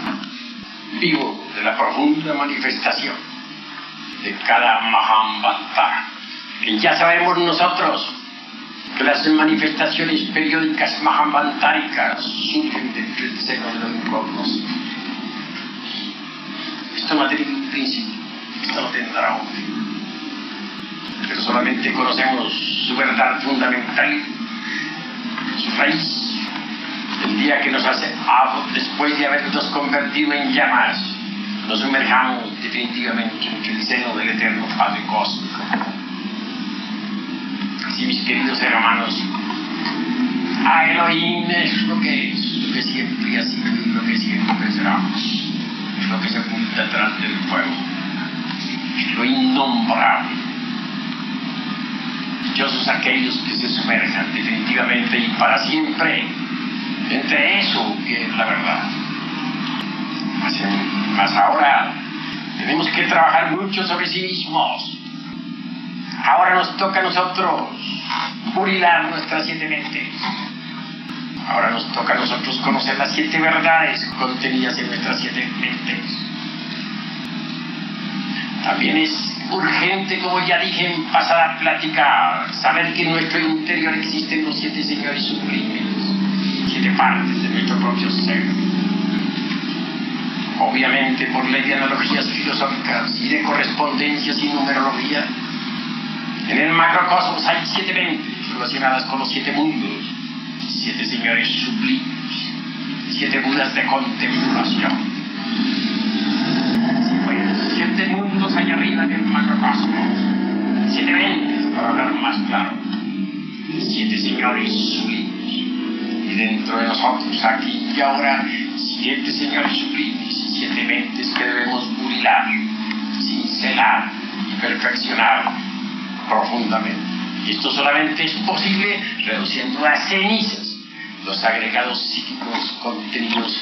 vivo de la profunda manifestación de cada Mahambantara. Que ya sabemos nosotros que las manifestaciones periódicas mahambantáricas surgen del seno de lo incognoscible. Esto no tiene un principio, esto no tendrá un fin. Pero solamente conocemos su verdad fundamental, su raíz. El día que nos hace después de habernos convertido en llamas, nos sumerjamos definitivamente en el seno del eterno Padre Cósmico. Así, mis queridos hermanos, a Elohim es lo que siempre ha sido y lo que siempre será. Es lo que se oculta detrás del fuego. Es lo innombrable. Dichosos aquellos que se sumerjan definitivamente y para siempre entre eso que es la verdad. Mas ahora tenemos que trabajar mucho sobre sí mismos. Ahora nos toca a nosotros purilar nuestras 7 mentes. Ahora nos toca a nosotros conocer las 7 verdades contenidas en nuestras 7 mentes. También es urgente, como ya dije en pasada plática, saber que en nuestro interior existen los 7 señores sublimes, 7 partes de nuestro propio ser. Obviamente, por ley de analogías filosóficas y de correspondencias y numerología, en el macrocosmos hay 7 mentes relacionadas con los 7 mundos, 7 señores sublimes, 7 budas de contemplación. 7 mundos allá arriba en el macrocosmos, 7 mentes, para hablar más claro, 7 señores sublimes. Y dentro de nosotros, aquí y ahora, 7 señores sublimes y 7 mentes que debemos purilar, cincelar y perfeccionar profundamente. Y esto solamente es posible reduciendo a cenizas los agregados psíquicos contenidos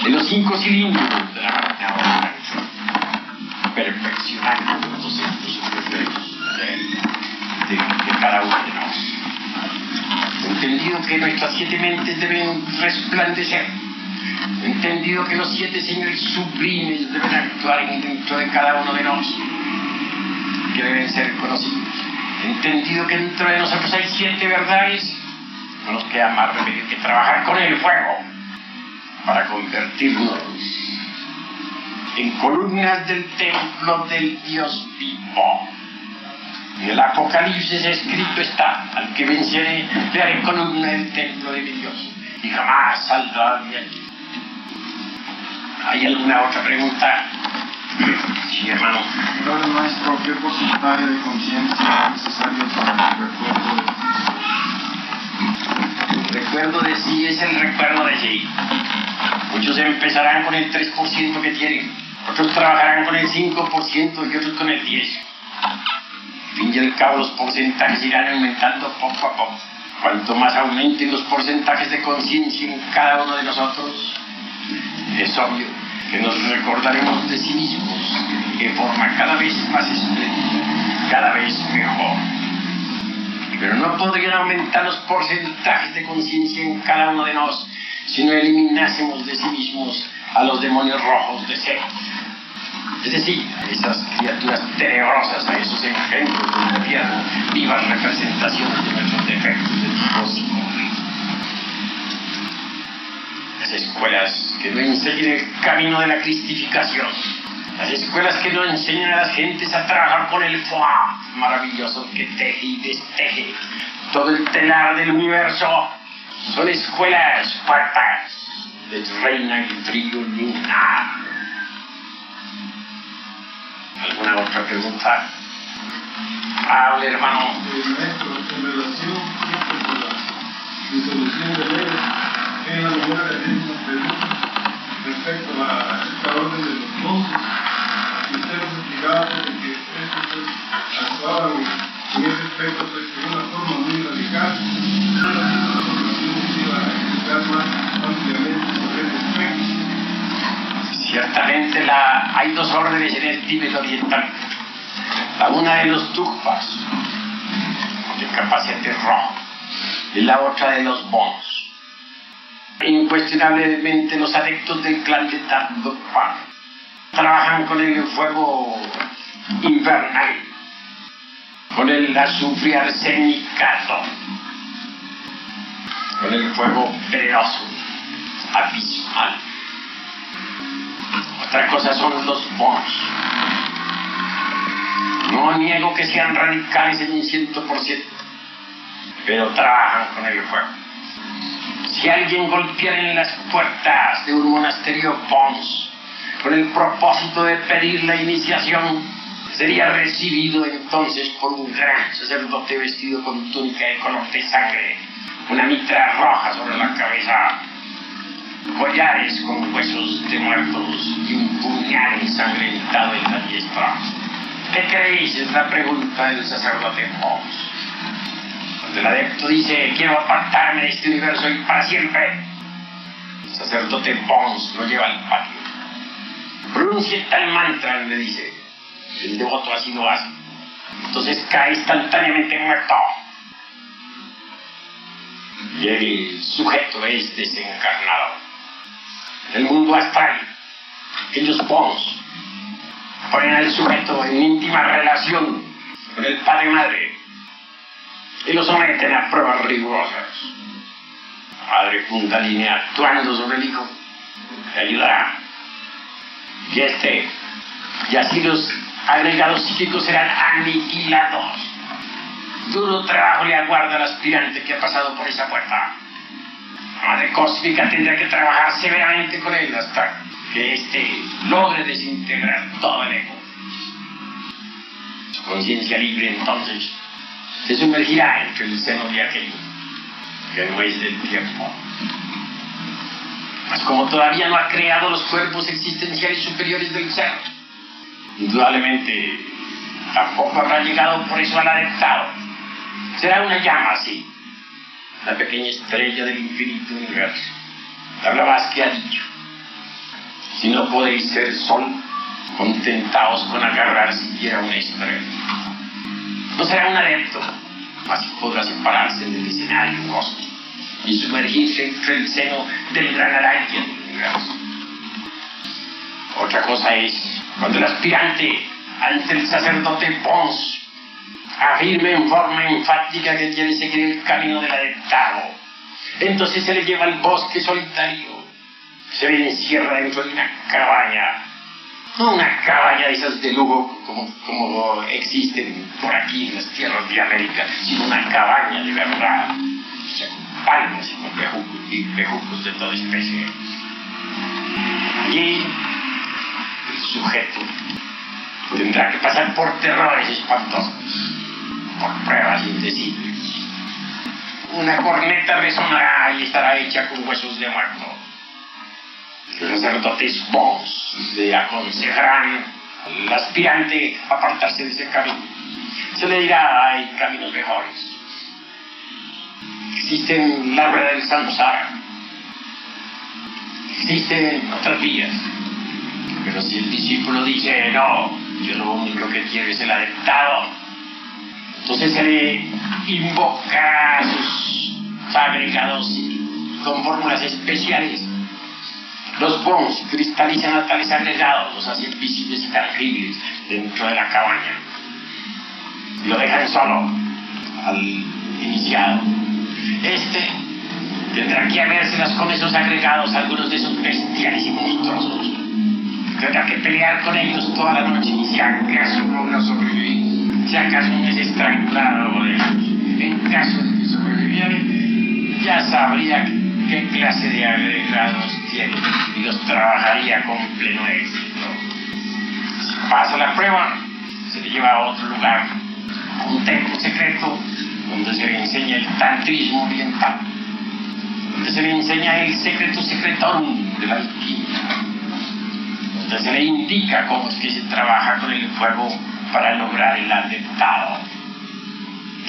en los 5 cilindros de la máquina organización, perfeccionando los centros superiores de cada uno de nosotros. Entendido que nuestras 7 mentes deben resplandecer, entendido que los 7 señores sublimes deben actuar dentro de cada uno de nosotros, que deben ser conocidos, entendido que dentro de nosotros hay 7 verdades, no nos queda más remedio que trabajar con el fuego para convertirnos en columnas del templo del Dios vivo. En el Apocalipsis escrito está: al que venciere, le haré columna del templo de mi Dios, y jamás saldrá de allí. ¿Hay alguna otra pregunta? Sí, hermano. Señor maestro, ¿qué porcentaje de conciencia es necesario para el recuerdo de El recuerdo de sí es el recuerdo de sí. Muchos empezarán con el 3% que tienen, otros trabajarán con el 5% y otros con el 10%. Al fin y al cabo, los porcentajes irán aumentando poco a poco. Cuanto más aumenten los porcentajes de conciencia en cada uno de nosotros, es obvio que nos recordaremos de sí mismos de forma cada vez más espléndida, cada vez mejor. Pero no podrían aumentar los porcentajes de conciencia en cada uno de nosotros si no eliminásemos de sí mismos a los demonios rojos de sed. Es decir, a esas criaturas tenebrosas, a esos engendros del infierno, vivas representaciones de nuestros defectos de tipo psicológico. Las escuelas que no enseñan el camino de la cristificación, las escuelas que no enseñan a las gentes a trabajar con el fuá maravilloso que teje y desteje todo el telar del universo, son escuelas partas, les reina el frío lunar. ¿Alguna otra pregunta? Hable, hermano. Maestro, en relación con la disolución de leyes, en la memoria de la pregunta respecto a esta orden de los monjes, usted nos explicaba de que estos actuaban en ese aspecto de una forma muy radical. Iba a explicar más ampliamente sobre ese aspecto. Ciertamente hay dos órdenes en el Tíbet oriental. La una de los Dugpas, de capacete rojo, y la otra de los Bons. Incuestionablemente los adeptos del clan de Dugpa trabajan con el fuego invernal, con el azufre arsenicado, con el fuego venenoso, abismal. Otra cosa son los Bons. No niego que sean radicales en un 100%, pero trabajan con el fuego. Si alguien golpeara en las puertas de un monasterio Bons con el propósito de pedir la iniciación, sería recibido entonces por un gran sacerdote vestido con túnica de color de sangre, una mitra roja sobre la cabeza, collares con huesos de muertos y un puñal ensangrentado en la diestra. ¿Qué creéis? Es la pregunta del sacerdote Bons. Cuando el adepto dice, quiero apartarme de este universo y para siempre, el sacerdote Bons lo lleva al patio. Pronuncie tal mantra, le dice. El devoto así lo hace. Entonces cae instantáneamente muerto. Y el sujeto es desencarnado. En el mundo astral, ellos Bons ponen al sujeto en íntima relación con el padre y madre y lo someten a pruebas rigurosas. Padre Kundalini, actuando sobre el hijo, le ayudará. Y así los agregados psíquicos serán aniquilados. Duro trabajo le aguarda al aspirante que ha pasado por esa puerta. La madre cósmica tendrá que trabajar severamente con él hasta que logre desintegrar todo el ego. Su conciencia libre entonces se sumergirá entre el seno de aquello que no es del tiempo. Mas como todavía no ha creado los cuerpos existenciales superiores del ser, indudablemente tampoco habrá llegado por eso al adeptado. Será una llama así, la pequeña estrella del infinito universo. La Blavatsky ha dicho, si no podéis ser sol, contentaos con agarrar siquiera una estrella. No será un adepto, mas podrá separarse del escenario cósmico y sumergirse entre el seno del gran araña del universo. Otra cosa es cuando el aspirante ante el sacerdote Bons afirme en forma enfática que quiere seguir el camino del adeptado. Entonces se le lleva al bosque solitario, se le encierra dentro de una cabaña, no una cabaña de esas de lujo como existen por aquí en las tierras de América, sino una cabaña de verdad, con palmas y con bejucos de toda especie. Allí, el sujeto tendrá que pasar por terrores espantosos, por pruebas indecibles. Una corneta resonará y estará hecha con huesos de muerto. Los sacerdotes bons le aconsejarán al aspirante apartarse de ese camino. Se le dirá: hay caminos mejores. Existen la rueda del samsara. Existen otras vías. Pero si el discípulo dice: no, yo lo único que quiero es el adeptado, entonces se le invoca a sus agregados con fórmulas especiales. Los bons cristalizan a tales agregados, los hacen visibles y tangibles dentro de la cabaña. Lo dejan solo al iniciado. Este tendrá que habérselas con esos agregados, algunos de esos bestiales y monstruosos. Tendrá que pelear con ellos toda la noche, y si acaso logra sobrevivir, si acaso no es estrangulado de ellos, en caso de que sobreviviera, ya sabría qué clase de agregados tiene y los trabajaría con pleno éxito. Si pasa la prueba, se le lleva a otro lugar, a un templo secreto donde se le enseña el tantrismo oriental, donde se le enseña el secreto secretorum de la alquimia, donde se le indica cómo es que se trabaja con el fuego para lograr el adeptado.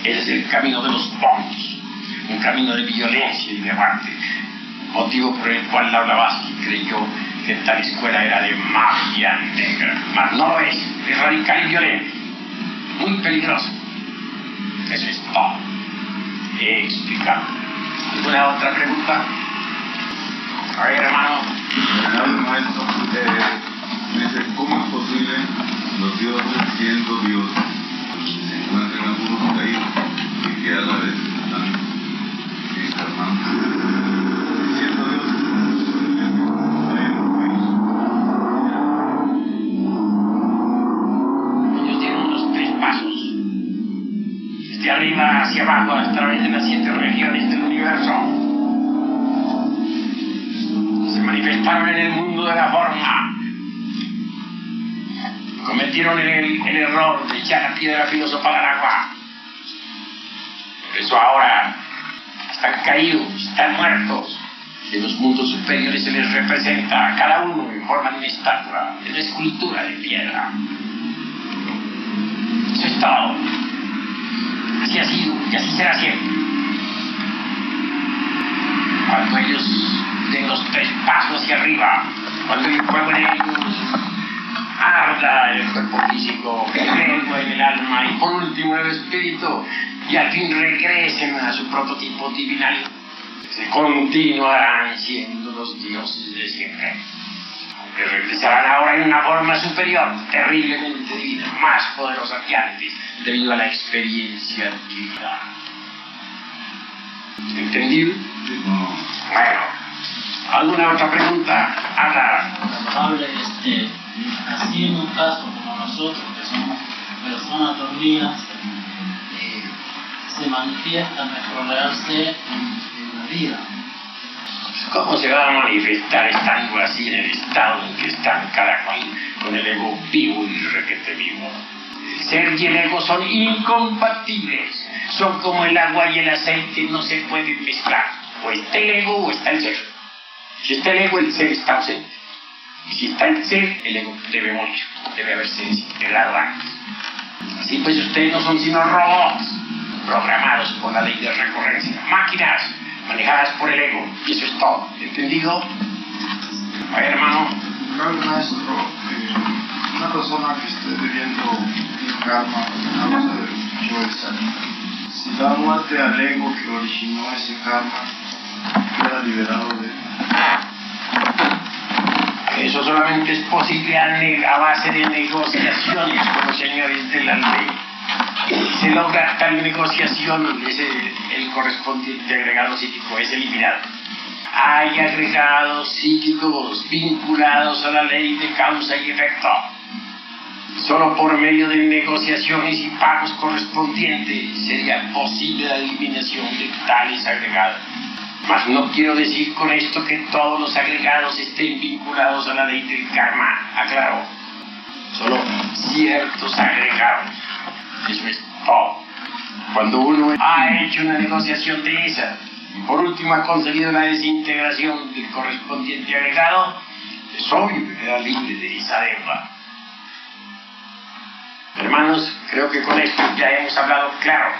Ese es el camino de los bons, un camino de violencia y de muerte, motivo por el cual la Blavatsky creyó que tal escuela era de magia negra. Mas no lo es radical y violento, muy peligroso. Eso es todo. He explicado. ¿Alguna otra pregunta? A ver, hermano. Maestro, dice, ¿cómo es posible los dioses, siendo dioses, se encuentran algunos caídos y que a la vez están encarnando? Siendo dioses, ellos tienen unos 3 pasos. De arriba hacia abajo, a través de las 7 regiones del universo. Se manifestaron en el mundo de la forma. Cometieron el error de echar la piedra filosofal al agua. Por eso ahora están caídos, están muertos. En los mundos superiores se les representa a cada uno en forma de una estatua, de una escultura de piedra. Eso es todo. Así ha sido y así será siempre. Cuando ellos den los 3 pasos hacia arriba, cuando el fuego en ellos arda en el cuerpo físico, creo en el alma y por último en el espíritu, y al fin regresen a su prototipo divinario, se continuarán siendo los dioses de siempre, aunque regresarán ahora en una forma superior, terriblemente divina, más poderosa que antes, debido a la experiencia adquirida. ¿Entendido? Bueno, ¿alguna otra pregunta? Habla. Honorable, así en un caso como nosotros, que somos personas dormidas, se manifiesta mejorarse en la vida. ¿Cómo se va a manifestar estando así en el estado en que están cada cual con el ego vivo y requete vivo? El ser y el ego son incompatibles, son como el agua y el aceite, no se pueden mezclar. O está el ego o está el ser. Si está el ego, el ser está ausente. Y si está el ser, el ego debe morir, debe haberse desintegrado antes. Así pues ustedes no son sino robots, programados por la ley de recurrencia, máquinas manejadas por el ego, y eso es todo. ¿Entendido? A ver, hermano. Maestro, una persona que esté viviendo un karma, vamos a ver, yo si da muerte al ego que originó ese karma, queda liberado de él. Eso solamente es posible a base de negociaciones con los señores de la ley. Si se logra tal negociación, el correspondiente agregado psíquico es eliminado. Hay agregados psíquicos vinculados a la ley de causa y efecto. Solo por medio de negociaciones y pagos correspondientes sería posible la eliminación de tales agregados. Mas no quiero decir con esto que todos los agregados estén vinculados a la ley del karma, aclaro. Solo ciertos agregados. Eso es todo. Cuando uno ha hecho una negociación de esa y por último ha conseguido la desintegración del correspondiente agregado, es obvio que queda libre de esa deuda. Hermanos, creo que con esto ya hemos hablado claro.